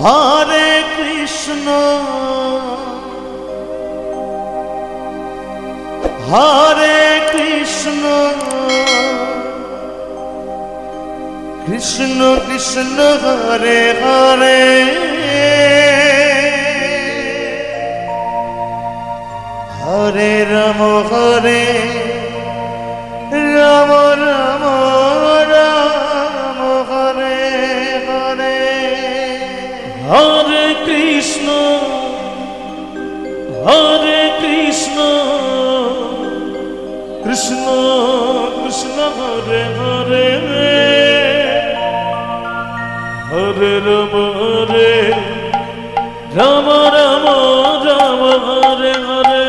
Hare Krishna Hare Krishna Krishna Krishna Hare Hare Hare Rama Hare Rama Rama Rama Hare Hare Hare Krishna Hare Krishna Krishna Krishna Hare Hare Hare Rama Hare Rama Rama Rama Hare Hare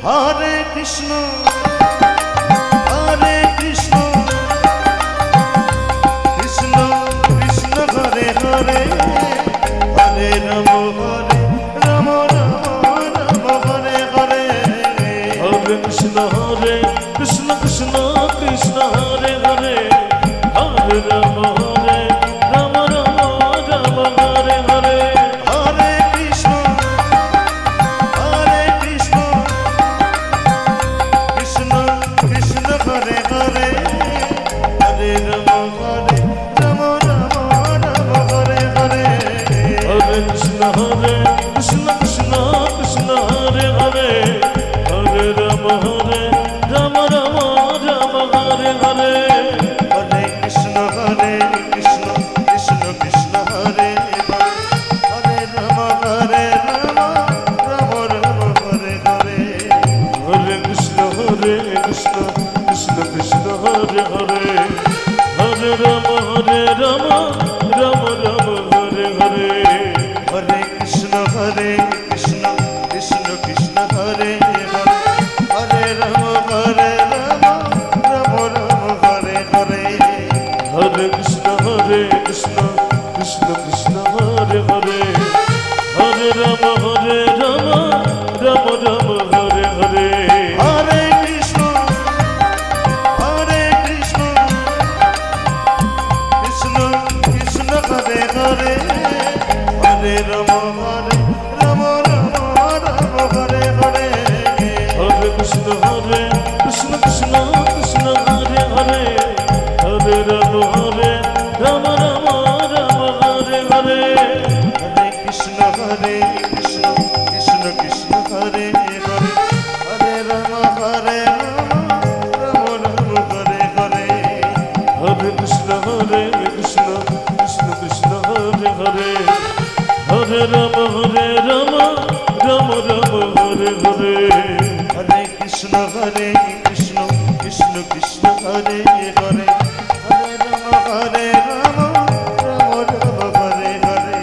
Hare Krishna Hare Krishna Krishna Krishna Hare Hare Hare Rama Hare Rama Rama Rama Hare Hare Hare Krishna Hare Krishna Krishna Krishna Hare Hare Hare Rama Hare Rama Rama Rama Hare Hare Hare Krishna Hare Krishna Krishna Krishna Hare Hare Hare Rama Hare Rama Rama Rama Hare Hare Hare Krishna Hare Krishna Krishna Krishna Hare Hare Hare Rama Hare Rama Rama Rama Hare Hare Hare Krishna Hare Krishna Krishna Krishna Hare Hare Hare Rama Hare Rama Rama Rama Hare Hare Hare Krishna Hare Krishna Krishna Krishna Hare Hare Hare Rama Hare Rama Rama Rama Hare Hare Hare Krishna Hare Krishna Krishna Krishna Hare Hare Hare Rama Hare Rama Rama Rama Hare Hare Hare Krishna Hare Krishna Krishna Krishna Hare Hare Hare Rama Hare Rama Rama Rama Hare Hare Hare Krishna Hare Krishna Krishna Krishna Hare Hare Hare Rama Hare Rama Rama Rama Hare Hare Hare Krishna Hare Krishna Krishna Krishna Hare Hare Hare Rama Hare Rama Rama Rama Hare Hare Hare Krishna Hare Krishna Krishna Krishna Hare Hare Hare Rama Hare Rama Rama Rama Hare Hare Hare Krishna Hare Krishna Krishna Krishna Hare Hare Hare Rama Hare Rama Rama Rama Hare Hare Hare Krishna Hare Krishna Krishna Krishna Hare Hare Hare Rama Hare Rama Rama Rama Hare Hare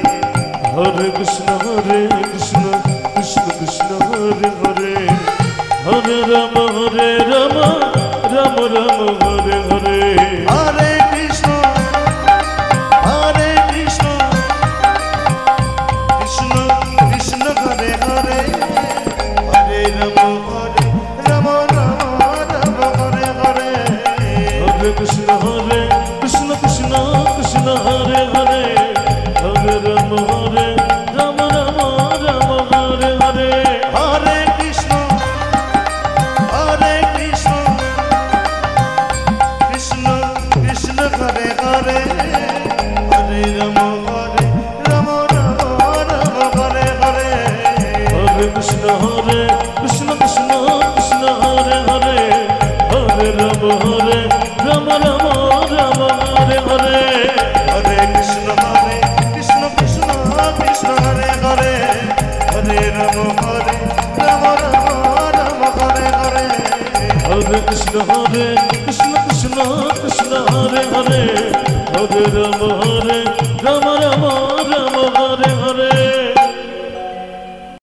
Hare Krishna Hare Krishna Krishna Krishna Hare Hare Hare Rama Hare Rama Rama Rama Hare Hare Hare Krishna Hare Krishna Krishna Krishna Hare Hare Hare Rama Hare Rama Rama Rama Hare Hare Hare Krishna Hare Krishna Krishna Krishna Hare Hare Hare Rama Hare Rama Rama Rama Hare Hare Hare Krishna Hare Krishna Krishna Krishna Hare Hare Hare Rama Hare Rama Rama Rama Hare Hare Hare Krishna Hare Krishna Krishna Krishna Hare Hare Hare Rama Hare Rama Rama Rama Hare Hare Hare Krishna Hare Krishna Krishna Krishna Hare Hare Hare Rama Hare Rama Rama Rama Hare Hare Hare Krishna Hare Krishna Krishna Krishna Hare Hare Hare Rama Hare Rama Rama